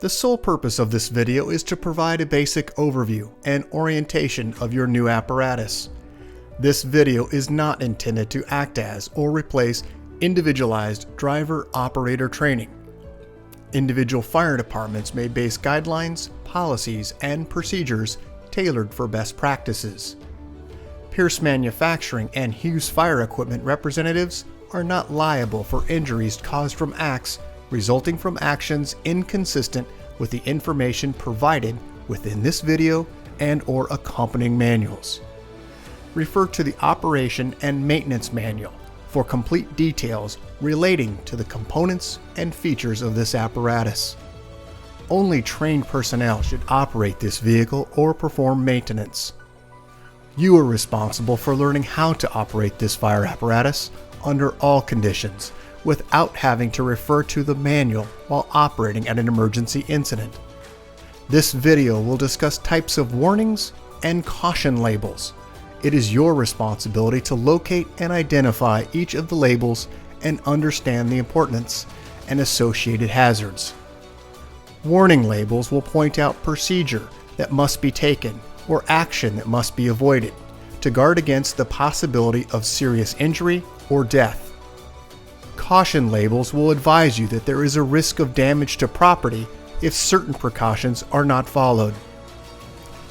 The sole purpose of this video is to provide a basic overview and orientation of your new apparatus. This video is not intended to act as or replace individualized driver-operator training. Individual fire departments may base guidelines, policies, and procedures tailored for best practices. Pierce Manufacturing and Hughes Fire Equipment representatives are not liable for injuries caused from acts resulting from actions inconsistent with the information provided within this video and/or accompanying manuals. Refer to the Operation and Maintenance Manual for complete details relating to the components and features of this apparatus. Only trained personnel should operate this vehicle or perform maintenance. You are responsible for learning how to operate this fire apparatus under all conditions without having to refer to the manual while operating at an emergency incident. This video will discuss types of warnings and caution labels. It is your responsibility to locate and identify each of the labels and understand the importance and associated hazards. Warning labels will point out procedure that must be taken or action that must be avoided to guard against the possibility of serious injury or death. Caution labels will advise you that there is a risk of damage to property if certain precautions are not followed.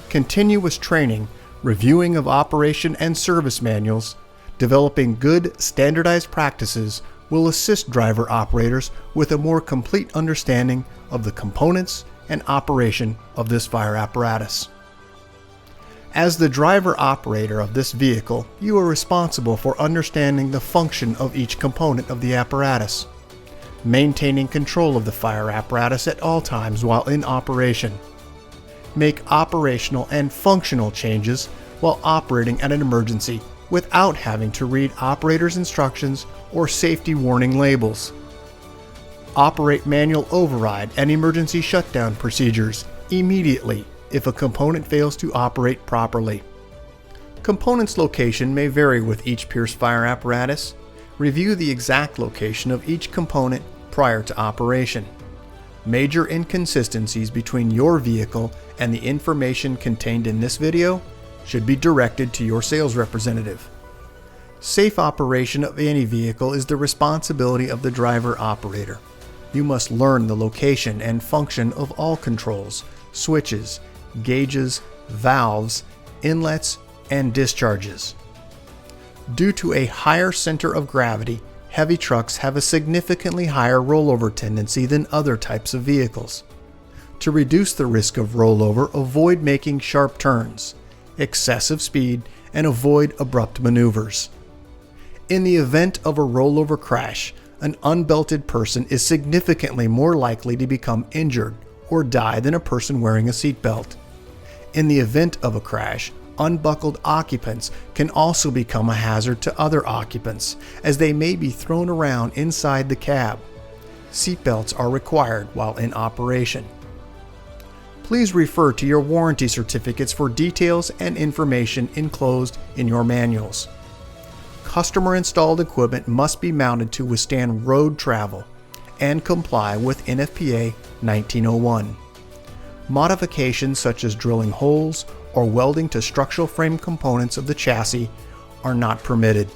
Continuous training, reviewing of operation and service manuals, developing good standardized practices will assist driver operators with a more complete understanding of the components and operation of this fire apparatus. As the driver operator of this vehicle, you are responsible for understanding the function of each component of the apparatus, maintaining control of the fire apparatus at all times while in operation. Make operational and functional changes while operating at an emergency without having to read operator's instructions or safety warning labels. Operate manual override and emergency shutdown procedures immediately if a component fails to operate properly. Components location may vary with each Pierce fire apparatus. Review the exact location of each component prior to operation. Major inconsistencies between your vehicle and the information contained in this video should be directed to your sales representative. Safe operation of any vehicle is the responsibility of the driver operator. You must learn the location and function of all controls, switches, gauges, valves, inlets, and discharges. Due to a higher center of gravity, heavy trucks have a significantly higher rollover tendency than other types of vehicles. To reduce the risk of rollover, avoid making sharp turns, excessive speed, and avoid abrupt maneuvers. In the event of a rollover crash, an unbelted person is significantly more likely to become injured or die than a person wearing a seatbelt. In the event of a crash, unbuckled occupants can also become a hazard to other occupants, as they may be thrown around inside the cab. Seatbelts are required while in operation. Please refer to your warranty certificates for details and information enclosed in your manuals. Customer-installed equipment must be mounted to withstand road travel and comply with NFPA 1901. Modifications such as drilling holes or welding to structural frame components of the chassis are not permitted.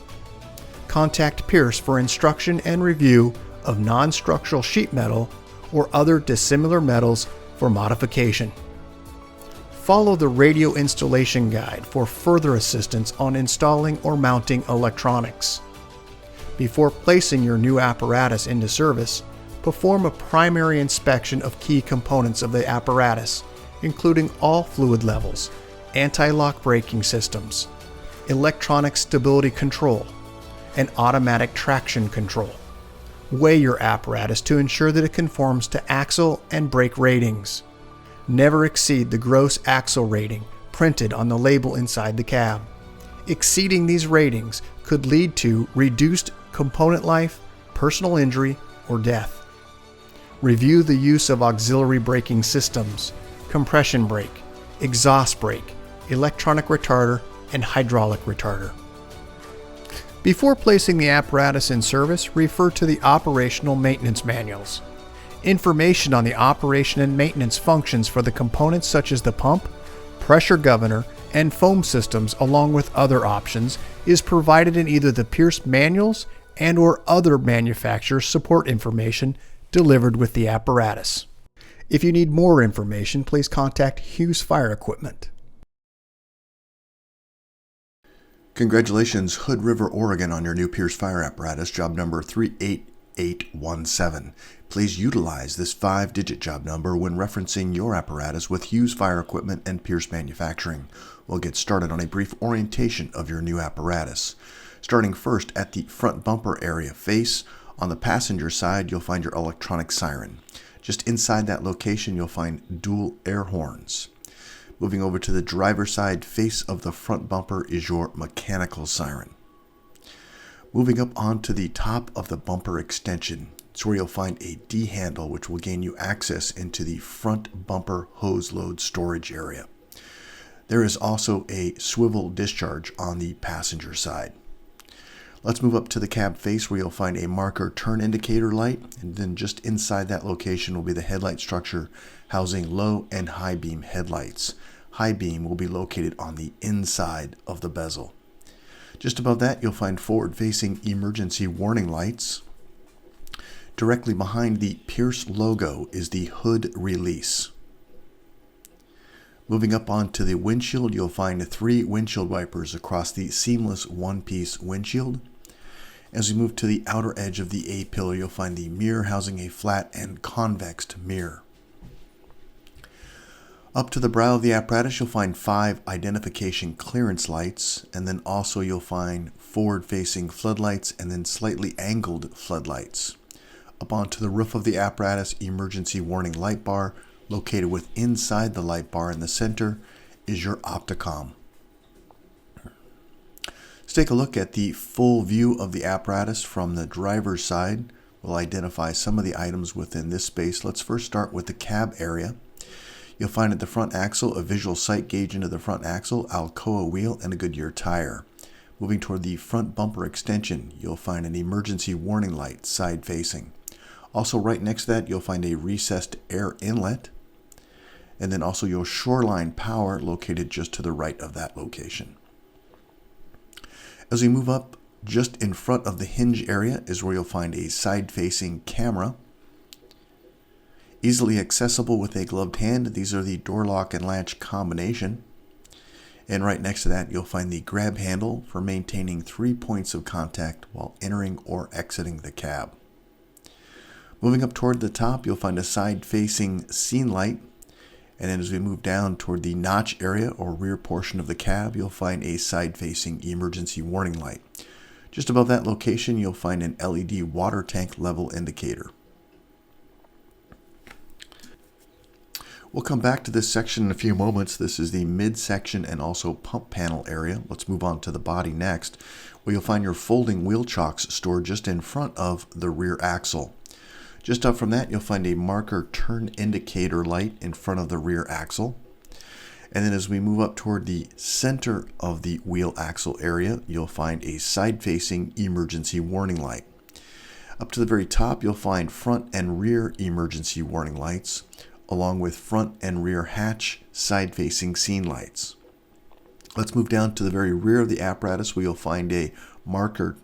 Contact Pierce for instruction and review of non-structural sheet metal or other dissimilar metals for modification. Follow the radio installation guide for further assistance on installing or mounting electronics. Before placing your new apparatus into service, perform a primary inspection of key components of the apparatus, including all fluid levels, anti-lock braking systems, electronic stability control, and automatic traction control. Weigh your apparatus to ensure that it conforms to axle and brake ratings. Never exceed the gross axle rating printed on the label inside the cab. Exceeding these ratings could lead to reduced component life, personal injury, or death. Review the use of auxiliary braking systems, compression brake, exhaust brake, electronic retarder, and hydraulic retarder. Before placing the apparatus in service, refer to the operational maintenance manuals. Information on the operation and maintenance functions for the components such as the pump, pressure governor, and foam systems, along with other options, is provided in either the Pierce manuals and/or other manufacturer support information delivered with the apparatus. If you need more information, please contact Hughes Fire Equipment. Congratulations, Hood River, Oregon, on your new Pierce fire apparatus, job number 38817. Please utilize this 5-digit job number when referencing your apparatus with Hughes Fire Equipment and Pierce Manufacturing. We'll get started on a brief orientation of your new apparatus. Starting first at the front bumper area face, on the passenger side you'll find your electronic siren. Just inside that location you'll find dual air horns. Moving over to the driver's side face of the front bumper is your mechanical siren. Moving up onto the top of the bumper extension, it's where you'll find a D handle which will gain you access into the front bumper hose load storage area. There is also a swivel discharge on the passenger side. Let's move up to the cab face where you'll find a marker turn indicator light, and then just inside that location will be the headlight structure housing low and high beam headlights. High beam will be located on the inside of the bezel. Just above that you'll find forward-facing emergency warning lights. Directly behind the Pierce logo is the hood release. Moving up onto the windshield, you'll find 3 windshield wipers across the seamless one-piece windshield. As we move to the outer edge of the A-pillar, you'll find the mirror housing a flat and convex mirror. Up to the brow of the apparatus, you'll find 5 identification clearance lights, and then also you'll find forward-facing floodlights and then slightly angled floodlights. Up onto the roof of the apparatus, emergency warning light bar. Located with inside the light bar in the center is your Opticom. Let's take a look at the full view of the apparatus from the driver's side. We'll identify some of the items within this space. Let's first start with the cab area. You'll find at the front axle a visual sight gauge into the front axle, Alcoa wheel, and a Goodyear tire. Moving toward the front bumper extension, you'll find an emergency warning light side facing. Also right next to that, you'll find a recessed air inlet, and then also your shoreline power located just to the right of that location. As we move up, just in front of the hinge area is where you'll find a side-facing camera. Easily accessible with a gloved hand. These are the door lock and latch combination. And right next to that, you'll find the grab handle for maintaining 3 points of contact while entering or exiting the cab. Moving up toward the top, you'll find a side-facing scene light. And then as we move down toward the notch area or rear portion of the cab, you'll find a side-facing emergency warning light. Just above that location, you'll find an LED water tank level indicator. We'll come back to this section in a few moments. This is the midsection and also pump panel area. Let's move on to the body next, where you'll find your folding wheel chocks stored just in front of the rear axle. Just up from that, you'll find a marker turn indicator light in front of the rear axle. And then as we move up toward the center of the wheel axle area, you'll find a side-facing emergency warning light. Up to the very top, you'll find front and rear emergency warning lights, along with front and rear hatch side-facing scene lights. Let's move down to the very rear of the apparatus where you'll find a marker.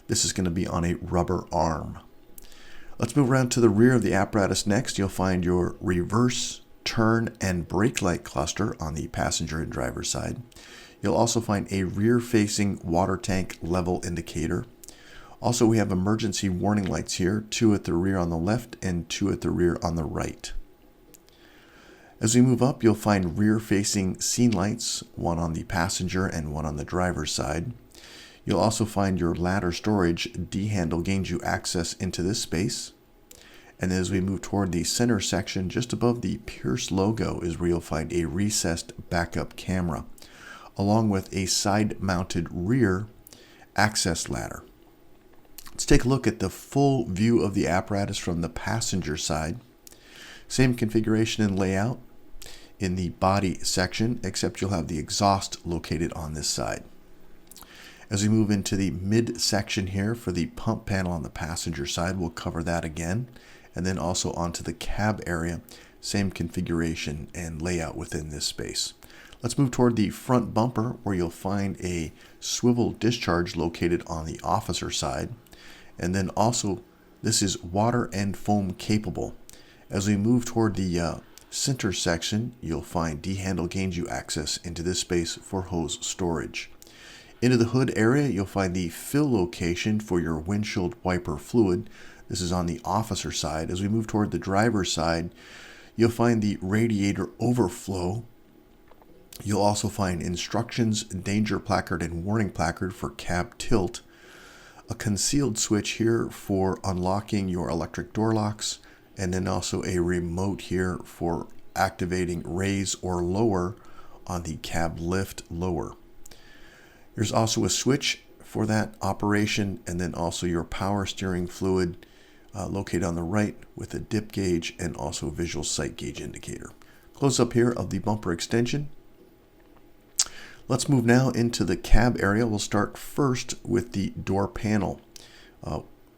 This is going to be on a rubber arm. Let's move around to the rear of the apparatus next. You'll find your reverse, turn, and brake light cluster on the passenger and driver side. You'll also find a rear-facing water tank level indicator. Also, we have emergency warning lights here, 2 at the rear on the left and 2 at the rear on the right. As we move up, you'll find rear-facing scene lights, 1 on the passenger and 1 on the driver's side. You'll also find your ladder storage D handle gains you access into this space. And as we move toward the center section, just above the Pierce logo is where you'll find a recessed backup camera, along with a side-mounted rear access ladder. Let's take a look at the full view of the apparatus from the passenger side. Same configuration and layout in the body section, except you'll have the exhaust located on this side. As we move into the mid section here for the pump panel on the passenger side, we'll cover that again. and then also onto the cab area. Same configuration and layout within this space. Let's move toward the front bumper, where you'll find a swivel discharge located on the officer side. And then also, this is water and foam capable. As we move toward the center section, you'll find D-handle gains you access into this space for hose storage. Into the hood area, you'll find the fill location for your windshield wiper fluid. This is on the officer side. As we move toward the driver's side, you'll find the radiator overflow. You'll also find instructions, danger placard, and warning placard for cab tilt. A concealed switch here for unlocking your electric door locks, and then also a remote here for activating raise or lower on the cab lift lower. There's also a switch for that operation, and then also your power steering fluid located on the right with a dip gauge and also visual sight gauge indicator. Close up here of the bumper extension. Let's move now into the cab area. We'll start first with the door panel.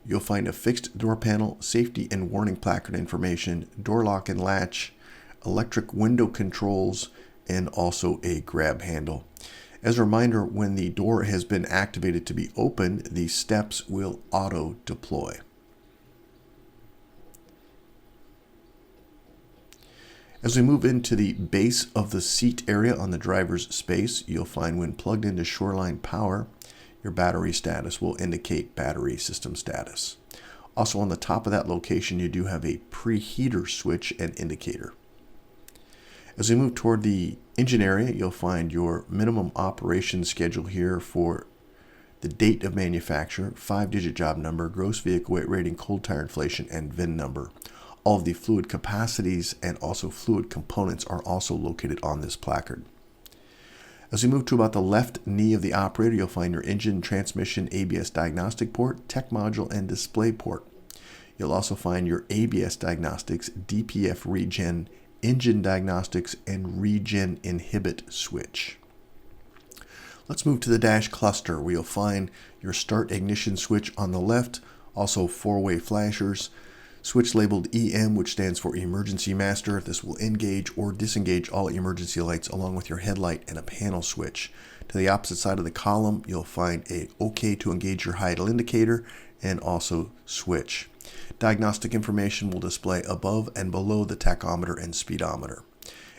You'll find a fixed door panel, safety and warning placard information, door lock and latch, electric window controls, and also a grab handle. As a reminder, when the door has been activated to be opened, the steps will auto deploy. As we move into the base of the seat area on the driver's space, you'll find when plugged into Shoreline Power, your battery status will indicate battery system status. Also on the top of that location, you do have a preheater switch and indicator. As we move toward the engine area, you'll find your minimum operation schedule here for the date of manufacture, 5-digit job number, gross vehicle weight rating, cold tire inflation, and VIN number. All of the fluid capacities and also fluid components are also located on this placard. As we move to about the left knee of the operator, you'll find your engine, transmission, ABS diagnostic port, tech module, and display port. You'll also find your ABS diagnostics, DPF regen, engine diagnostics, and regen inhibit switch. Let's move to the dash cluster, where you'll find your start ignition switch on the left, also 4-way flashers, switch labeled EM, which stands for Emergency Master. This will engage or disengage all emergency lights along with your headlight and a panel switch. To the opposite side of the column, you'll find a OK to engage your idle indicator and also switch. Diagnostic information will display above and below the tachometer and speedometer.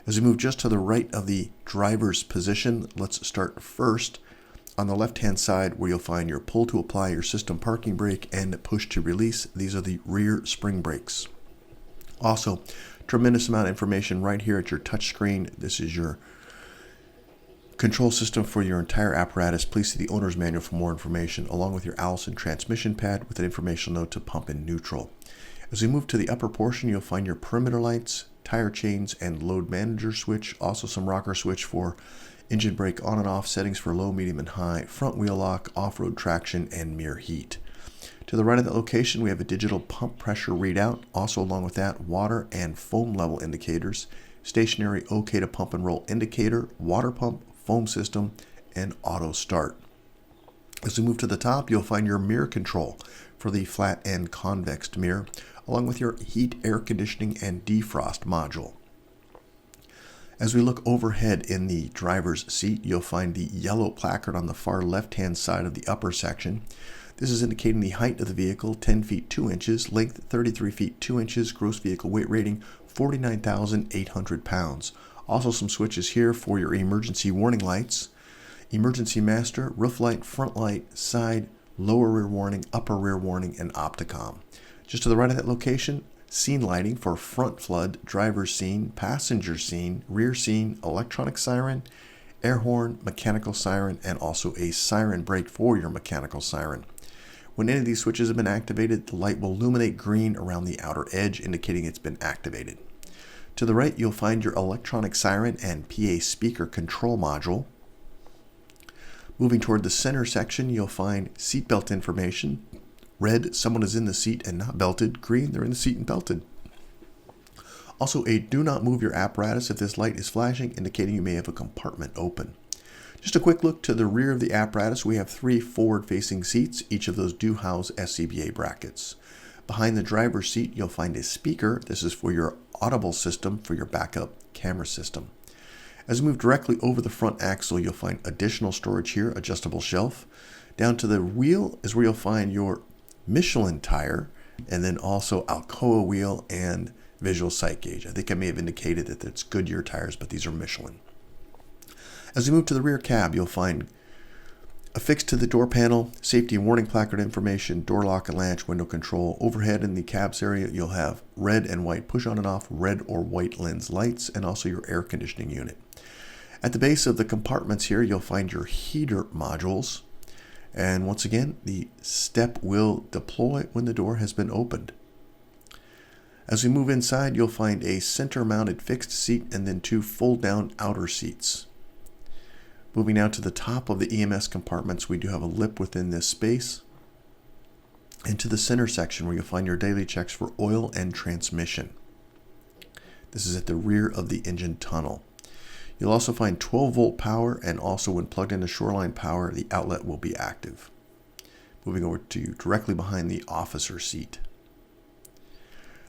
As we move just to the right of the driver's position, let's start first on the left-hand side, where you'll find your pull to apply your system parking brake and push to release. These are the rear spring brakes. Also, tremendous amount of information right here at your touch screen. This is your control system for your entire apparatus. Please see the owner's manual for more information, along with your Allison transmission pad with an informational note to pump in neutral. As we move to the upper portion, you'll find your perimeter lights, tire chains, and load manager switch. Also some rocker switch for engine brake on and off, settings for low, medium, and high, front wheel lock, off-road traction, and mirror heat. To the right of that location, we have a digital pump pressure readout. Also along with that, water and foam level indicators, stationary OK to pump and roll indicator, water pump, foam system, and auto start. As we move to the top, you'll find your mirror control for the flat and convex mirror, along with your heat, air conditioning, and defrost module. As we look overhead in the driver's seat, you'll find the yellow placard on the far left-hand side of the upper section. This is indicating the height of the vehicle, 10 feet 2 inches, length 33 feet 2 inches, gross vehicle weight rating 49,800 pounds. Also some switches here for your emergency warning lights, emergency master, roof light, front light, side, lower rear warning, upper rear warning, and Opticom. Just to the right of that location, scene lighting for front flood, driver's scene, passenger scene, rear scene, electronic siren, air horn, mechanical siren, and also a siren brake for your mechanical siren. When any of these switches have been activated, the light will illuminate green around the outer edge, indicating it's been activated. To the right, you'll find your electronic siren and PA speaker control module. Moving toward the center section, you'll find seatbelt information. Red, someone is in the seat and not belted. Green, they're in the seat and belted. Also, a do not move your apparatus if this light is flashing, indicating you may have a compartment open. Just a quick look to the rear of the apparatus. We have 3 forward-facing seats. Each of those do house SCBA brackets. Behind the driver's seat, you'll find a speaker. This is for your audible system for your backup camera system. As we move directly over the front axle, you'll find additional storage here, adjustable shelf. Down to the wheel is where you'll find your Michelin tire, and then also Alcoa wheel and visual sight gauge. I think I may have indicated that it's Goodyear tires, but these are Michelin. As we move to the rear cab, you'll find affixed to the door panel, safety and warning placard information, door lock and latch, window control. Overhead in the cabs area, you'll have red and white push on and off, red or white lens lights, and also your air conditioning unit. At the base of the compartments here, you'll find your heater modules. And once again, the step will deploy when the door has been opened. As we move inside, you'll find a center-mounted fixed seat and then 2 fold-down outer seats. Moving now to the top of the EMS compartments, we do have a lip within this space. And to the center section where you'll find your daily checks for oil and transmission. This is at the rear of the engine tunnel. You'll also find 12-volt power, and also when plugged into Shoreline power, the outlet will be active. Moving over to directly behind the officer seat.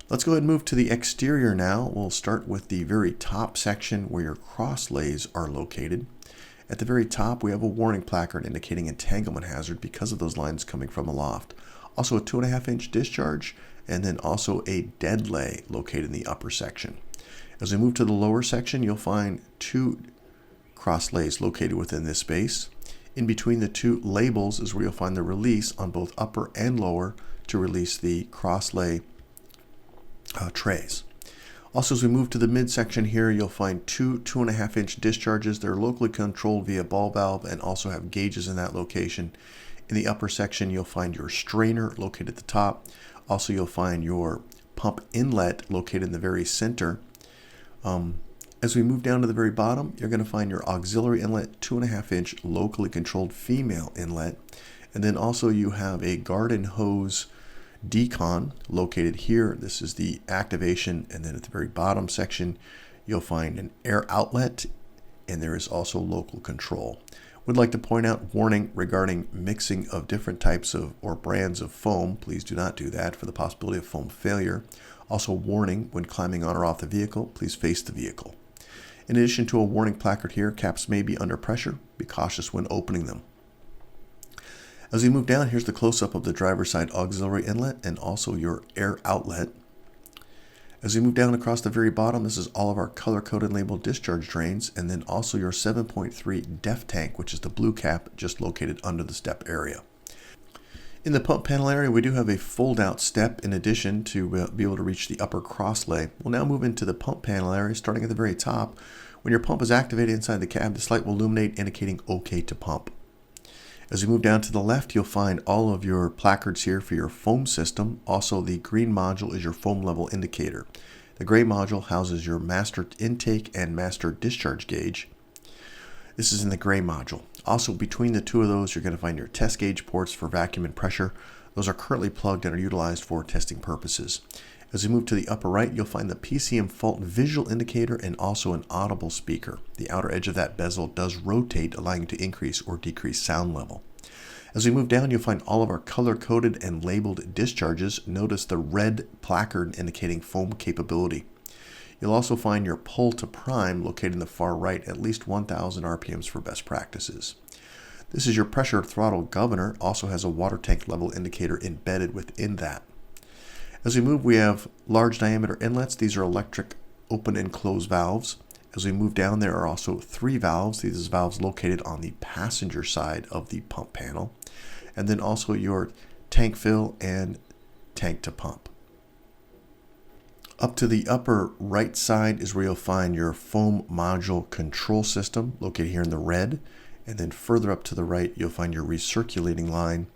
Let's go ahead and move to the exterior now. We'll start with the very top section where your crosslays are located. At the very top, we have a warning placard indicating entanglement hazard because of those lines coming from aloft. Also a 2.5-inch discharge, and then also a dead lay located in the upper section. As we move to the lower section, you'll find 2 crosslays located within this space. In between the 2 labels is where you'll find the release on both upper and lower to release the crosslay trays. Also, as we move to the midsection here, you'll find 2 2.5-inch discharges. They're locally controlled via ball valve and also have gauges in that location. In the upper section, you'll find your strainer located at the top. Also, you'll find your pump inlet located in the very center. As we move down to the very bottom, you're going to find your auxiliary inlet, 2.5-inch locally controlled female inlet. And then also you have a garden hose decon located here. This is the activation. And then at the very bottom section, you'll find an air outlet, and there is also local control. Would like to point out warning regarding mixing of different types of or brands of foam. Please do not do that for the possibility of foam failure. Also warning when climbing on or off the vehicle, please face the vehicle. In addition to a warning placard here, caps may be under pressure. Be cautious when opening them. As we move down, here's the close-up of the driver's side auxiliary inlet and also your air outlet. As we move down across the very bottom, this is all of our color-coded labeled discharge drains, and then also your 7.3 DEF tank, which is the blue cap just located under the step area. In the pump panel area, we do have a fold-out step in addition to be able to reach the upper crosslay. We'll now move into the pump panel area, starting at the very top. When your pump is activated inside the cab, this light will illuminate, indicating OK to pump. As we move down to the left, you'll find all of your placards here for your foam system. Also, the green module is your foam level indicator. The gray module houses your master intake and master discharge gauge. This is in the gray module. Also, between the 2 of those, you're going to find your test gauge ports for vacuum and pressure. Those are currently plugged and are utilized for testing purposes. As we move to the upper right, you'll find the PCM fault visual indicator and also an audible speaker. The outer edge of that bezel does rotate, allowing you to increase or decrease sound level. As we move down, you'll find all of our color-coded and labeled discharges. Notice the red placard indicating foam capability. You'll also find your pull to prime located in the far right, at least 1,000 RPMs for best practices. This is your pressure throttle governor, also has a water tank level indicator embedded within that. As we move, we have large diameter inlets. These are electric open and close valves. As we move down, there are also 3 valves. These are valves located on the passenger side of the pump panel. And then also your tank fill and tank to pump. Up to the upper right side is where you'll find your foam module control system located here in the red. And then further up to the right, you'll find your recirculating line.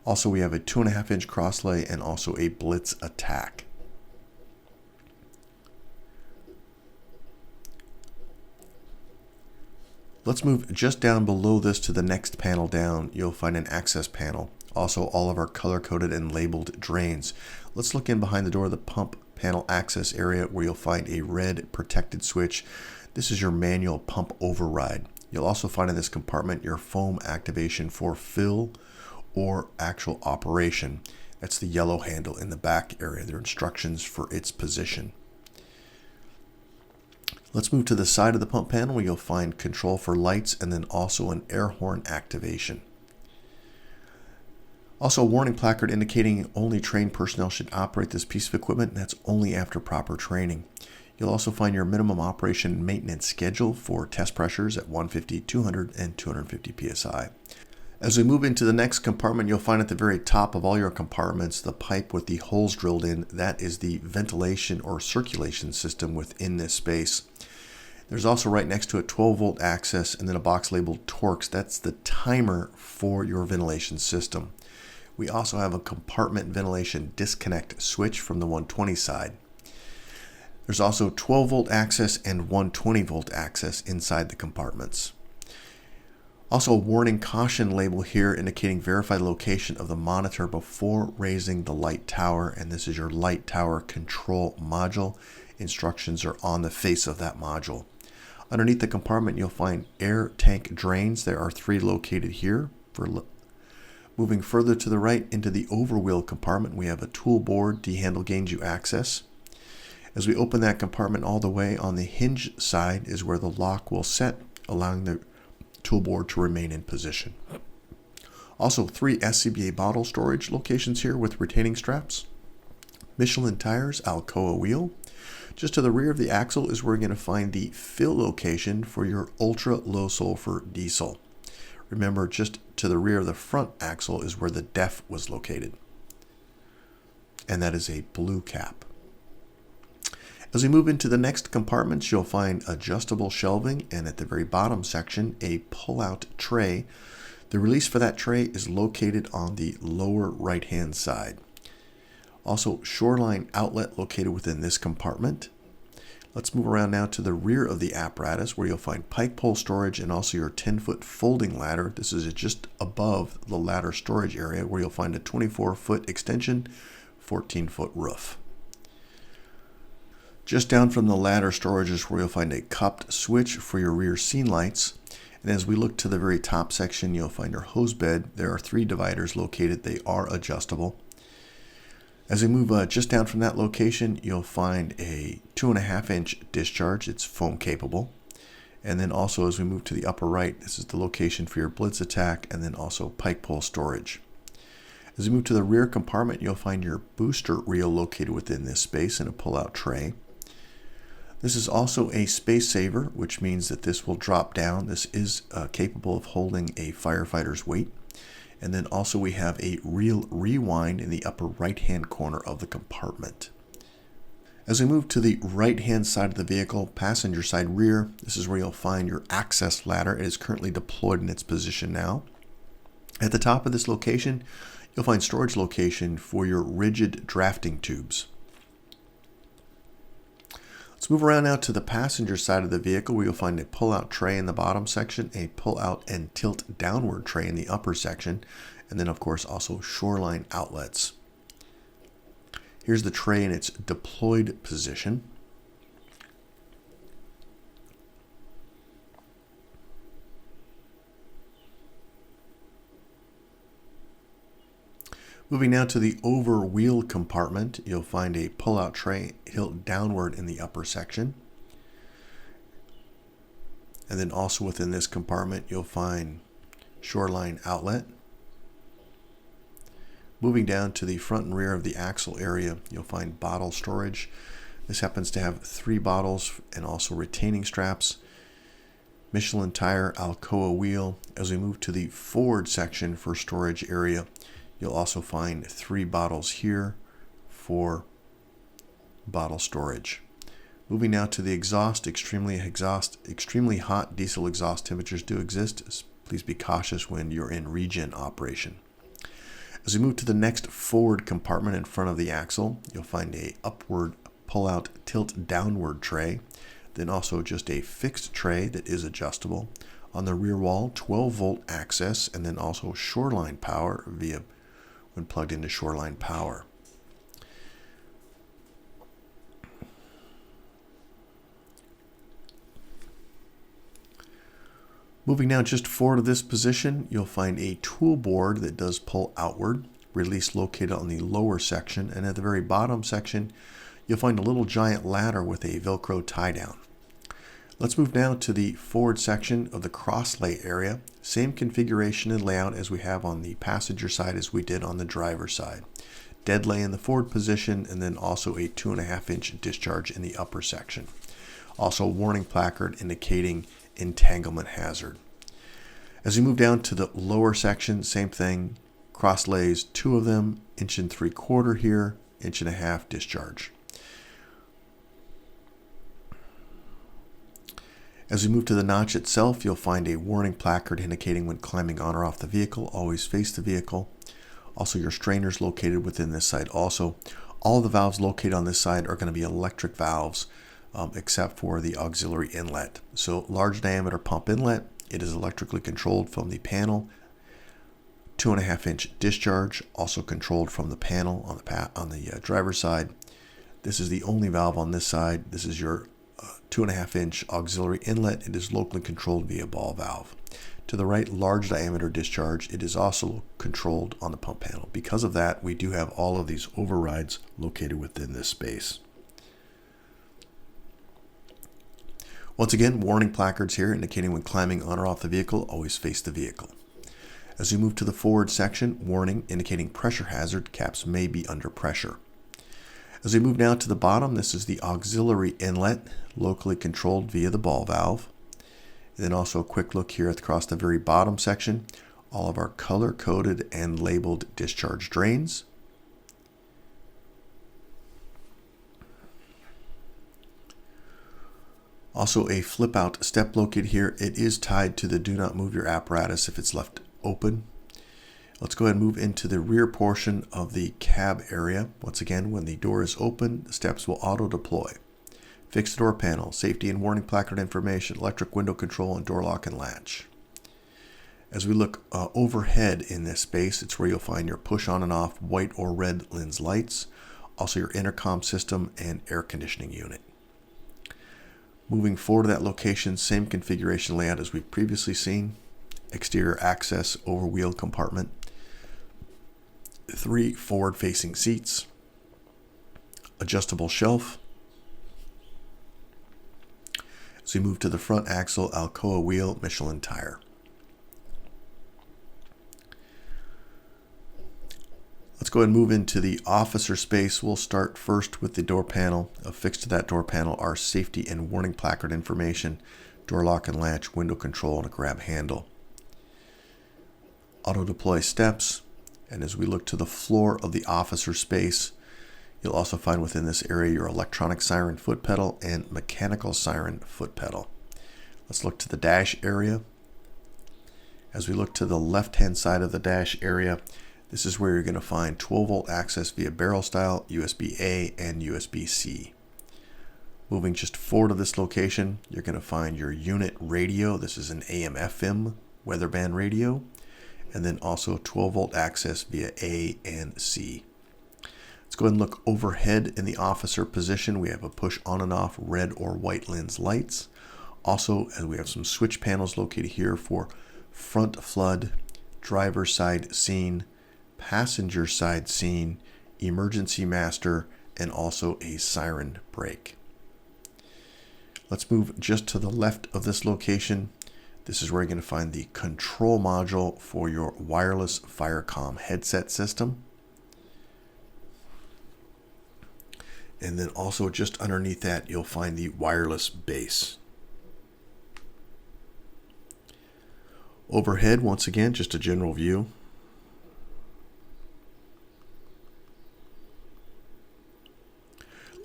Also, we have a 2.5-inch crosslay and also a blitz attack. Let's move just down below this to the next panel down. You'll find an access panel. Also, all of our color-coded and labeled drains. Let's look in behind the door of the pump panel access area where you'll find a red protected switch. This is your manual pump override. You'll also find in this compartment your foam activation for fill or actual operation. That's the yellow handle in the back area. There are instructions for its position. Let's move to the side of the pump panel where you'll find control for lights and then also an air horn activation. Also a warning placard indicating only trained personnel should operate this piece of equipment, and that's only after proper training. You'll also find your minimum operation and maintenance schedule for test pressures at 150, 200, and 250 psi. As we move into the next compartment, you'll find at the very top of all your compartments the pipe with the holes drilled in. That is the ventilation or circulation system within this space. There's also right next to it 12-volt access and then a box labeled Torx. That's the timer for your ventilation system. We also have a compartment ventilation disconnect switch from the 120 side. There's also 12-volt access and 120-volt access inside the compartments. Also a warning caution label here indicating verify the location of the monitor before raising the light tower, and this is your light tower control module. Instructions are on the face of that module. Underneath the compartment you'll find air tank drains. There are 3 located here. Moving further to the right into the overwheel compartment, we have a tool board. D-handle gains you access. As we open that compartment all the way, on the hinge side is where the lock will set, allowing the tool board to remain in position. Also 3 SCBA bottle storage locations here with retaining straps. Michelin tires, Alcoa wheel. Just to the rear of the axle is where you're going to find the fill location for your ultra low sulfur diesel. Remember, just to the rear of the front axle is where the DEF was located. And that is a blue cap. As we move into the next compartments, you'll find adjustable shelving and at the very bottom section, a pull-out tray. The release for that tray is located on the lower right-hand side. Also, shoreline outlet located within this compartment. Let's move around now to the rear of the apparatus where you'll find pike pole storage and also your 10-foot folding ladder. This is just above the ladder storage area where you'll find a 24-foot extension, 14-foot roof. Just down from the ladder storage is where you'll find a cupped switch for your rear scene lights. And as we look to the very top section, you'll find your hose bed. There are 3 dividers located. They are adjustable. As we move just down from that location, you'll find a 2.5-inch discharge. It's foam capable. And then also as we move to the upper right, this is the location for your blitz attack and then also pike pole storage. As we move to the rear compartment, you'll find your booster reel located within this space and a pull-out tray. This is also a space saver, which means that this will drop down. This is capable of holding a firefighter's weight. And then also we have a reel rewind in the upper right-hand corner of the compartment. As we move to the right-hand side of the vehicle, passenger side rear, this is where you'll find your access ladder. It is currently deployed in its position now. At the top of this location, you'll find storage location for your rigid drafting tubes. Let's move around now to the passenger side of the vehicle where you'll find a pull-out tray in the bottom section, a pull-out and tilt downward tray in the upper section, and then of course also shoreline outlets. Here's the tray in its deployed position. Moving now to the over wheel compartment, you'll find a pull-out tray tilt downward in the upper section. And then also within this compartment, you'll find shoreline outlet. Moving down to the front and rear of the axle area, you'll find bottle storage. This happens to have 3 bottles and also retaining straps. Michelin tire, Alcoa wheel. As we move to the forward section for storage area, you'll also find 3 bottles here for bottle storage. Moving now to the exhaust, extremely hot diesel exhaust temperatures do exist. Please be cautious when you're in regen operation. As we move to the next forward compartment in front of the axle, you'll find a upward pull-out tilt downward tray, then also just a fixed tray that is adjustable. On the rear wall, 12-volt access, and then also shoreline power via when plugged into shoreline power. Moving now just forward of this position, you'll find a tool board that does pull outward. release located on the lower section, and at the very bottom section, you'll find a little giant ladder with a Velcro tie down. Let's move now to the forward section of the crosslay area. Same configuration and layout as we have on the passenger side as we did on the driver's side. Dead lay in the forward position, and then also a 2.5-inch discharge in the upper section. Also a warning placard indicating entanglement hazard. As we move down to the lower section, same thing. Cross lays, 2 of them, 1 3/4 here, 1.5 discharge. As we move to the notch itself, you'll find a warning placard indicating when climbing on or off the vehicle, always face the vehicle. Also, your strainers located within this side. Also, all the valves located on this side are going to be electric valves, except for the auxiliary inlet. So, large diameter pump inlet, it is electrically controlled from the panel. 2.5-inch discharge, also controlled from the panel on the driver's side. This is the only valve on this side. This is your 2.5-inch auxiliary inlet. It is locally controlled via ball valve. To the right, large diameter discharge. It is also controlled on the pump panel. Because of that, we do have all of these overrides located within this space. Once again, warning placards here indicating when climbing on or off the vehicle, always face the vehicle. As we move to the forward section, warning indicating pressure hazard, caps may be under pressure. As we move now to the bottom, this is the auxiliary inlet, locally controlled via the ball valve. And then also a quick look here across the very bottom section, all of our color-coded and labeled discharge drains. Also a flip-out step located here. It is tied to the do not move your apparatus if it's left open. Let's go ahead and move into the rear portion of the cab area. Once again, when the door is open, the steps will auto-deploy. Fixed door panel, safety and warning placard information, electric window control, and door lock and latch. As we look overhead in this space, it's where you'll find your push on and off white or red lens lights, also your intercom system and air conditioning unit. Moving forward to that location, same configuration layout as we've previously seen. Exterior access over wheel compartment. 3 forward-facing seats. Adjustable shelf. As we move to the front axle, Alcoa wheel, Michelin tire. Let's go ahead and move into the officer space. We'll start first with the door panel. Affixed to that door panel are safety and warning placard information, door lock and latch, window control, and a grab handle. Auto deploy steps. And as we look to the floor of the officer space, you'll also find within this area your electronic siren foot pedal and mechanical siren foot pedal. Let's look to the dash area. As we look to the left-hand side of the dash area, this is where you're going to find 12-volt access via barrel style, USB-A, and USB-C. Moving just forward of this location, you're going to find your unit radio. This is an AM/FM weather band radio. And then also 12-volt access via A and C. Let's go ahead and look overhead in the officer position. We have a push on and off red or white lens lights. Also, as we have some switch panels located here for front flood, driver side scene, passenger side scene, emergency master, and also a siren brake. Let's move just to the left of this location. This is where you're going to find the control module for your wireless FireCom headset system. And then also just underneath that, you'll find the wireless base. Overhead, once again, just a general view.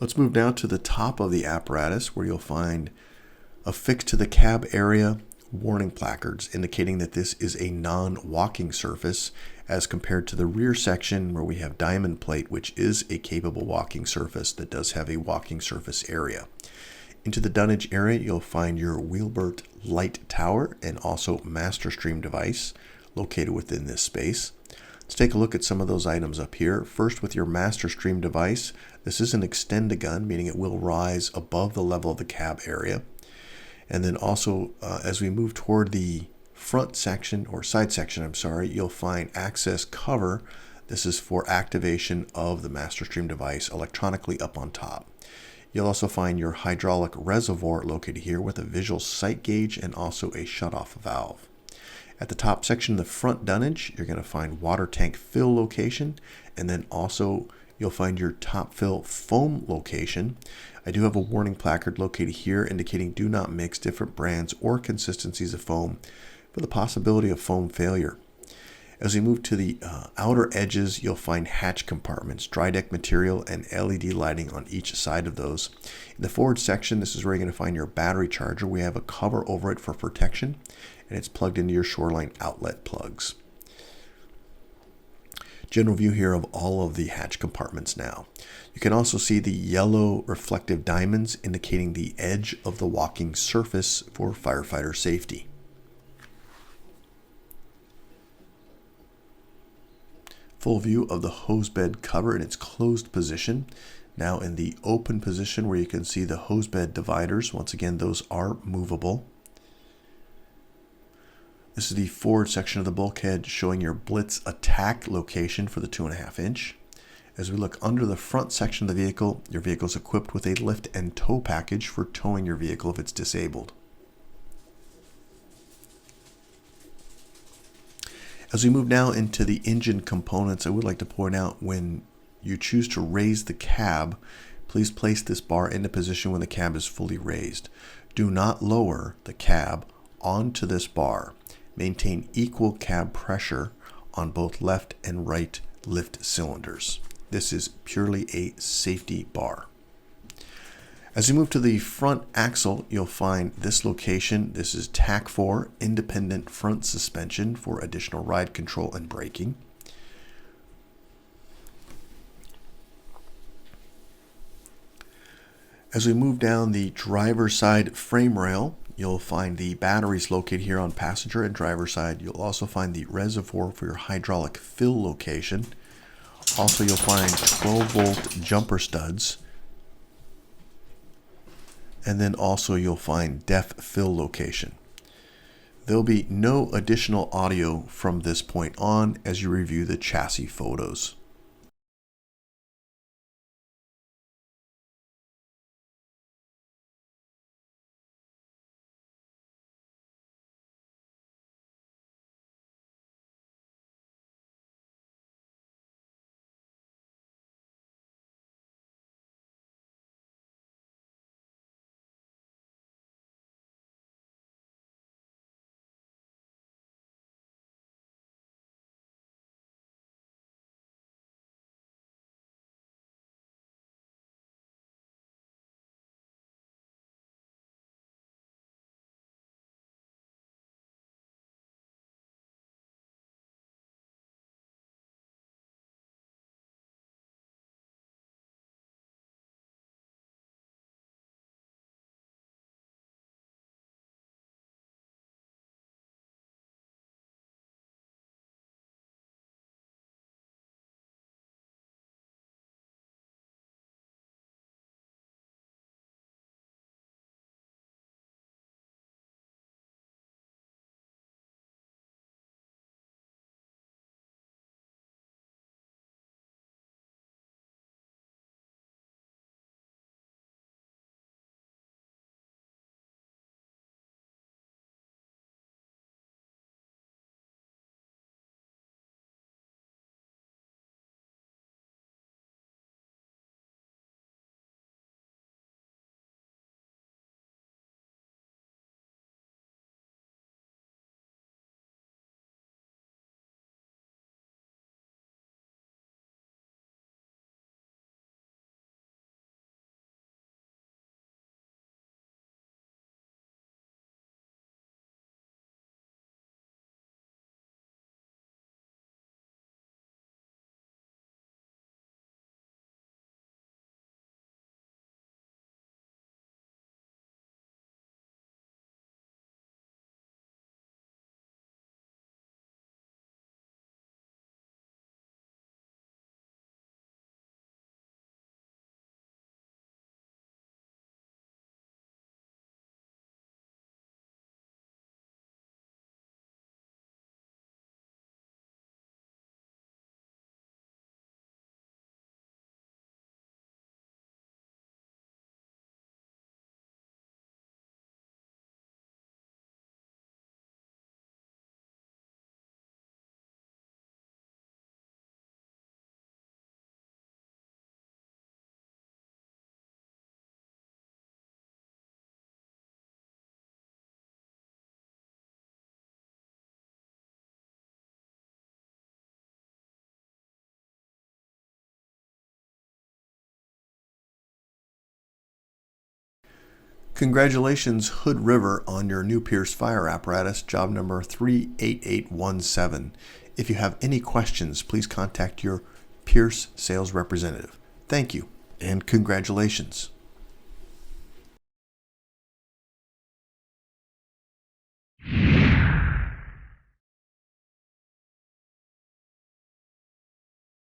Let's move down to the top of the apparatus where you'll find affixed to the cab area warning placards indicating that this is a non-walking surface as compared to the rear section where we have diamond plate, which is a capable walking surface that does have a walking surface area. Into the dunnage area, you'll find your Wheelbert light tower and also master stream device located within this space. Let's take a look at some of those items up here. First, with your master stream device, this is an extend-a-gun, meaning it will rise above the level of the cab area. And then also, as we move toward the front section, or side section, you'll find access cover This is for activation of the MasterStream device electronically up on top. You'll also find your hydraulic reservoir located here with a visual sight gauge and also a shutoff valve. At the top section of the front dunnage, you're going to find water tank fill location, and then also you'll find your top fill foam location. I do have a warning placard located here indicating do not mix different brands or consistencies of foam for the possibility of foam failure. As we move to the outer edges, you'll find hatch compartments, dry deck material, and LED lighting on each side of those. In the forward section, this is where you're going to find your battery charger. We have a cover over it for protection, and it's plugged into your Shoreline outlet plugs. General view here of all of the hatch compartments now. You can also see the yellow reflective diamonds indicating the edge of the walking surface for firefighter safety. Full view of the hose bed cover in its closed position. Now in the open position where you can see the hose bed dividers. Once again, those are movable. This is the forward section of the bulkhead showing your blitz attack location for the 2.5 inch. As we look under the front section of the vehicle, your vehicle is equipped with a lift and tow package for towing your vehicle if it's disabled. As we move now into the engine components, I would like to point out when you choose to raise the cab, please place this bar into position when the cab is fully raised. Do not lower the cab onto this bar. Maintain equal cab pressure on both left and right lift cylinders. This is purely a safety bar. As you move to the front axle, you'll find this location. This is TAC4 independent front suspension for additional ride control and braking. As we move down the driver's side frame rail, you'll find the batteries located here on passenger and driver side. You'll also find the reservoir for your hydraulic fill location. Also, you'll find 12-volt jumper studs. And then also you'll find def fill location. There'll be no additional audio from this point on as you review the chassis photos. Congratulations, Hood River, on your new Pierce fire apparatus, job number 38817. If you have any questions, please contact your Pierce sales representative. Thank you, and congratulations.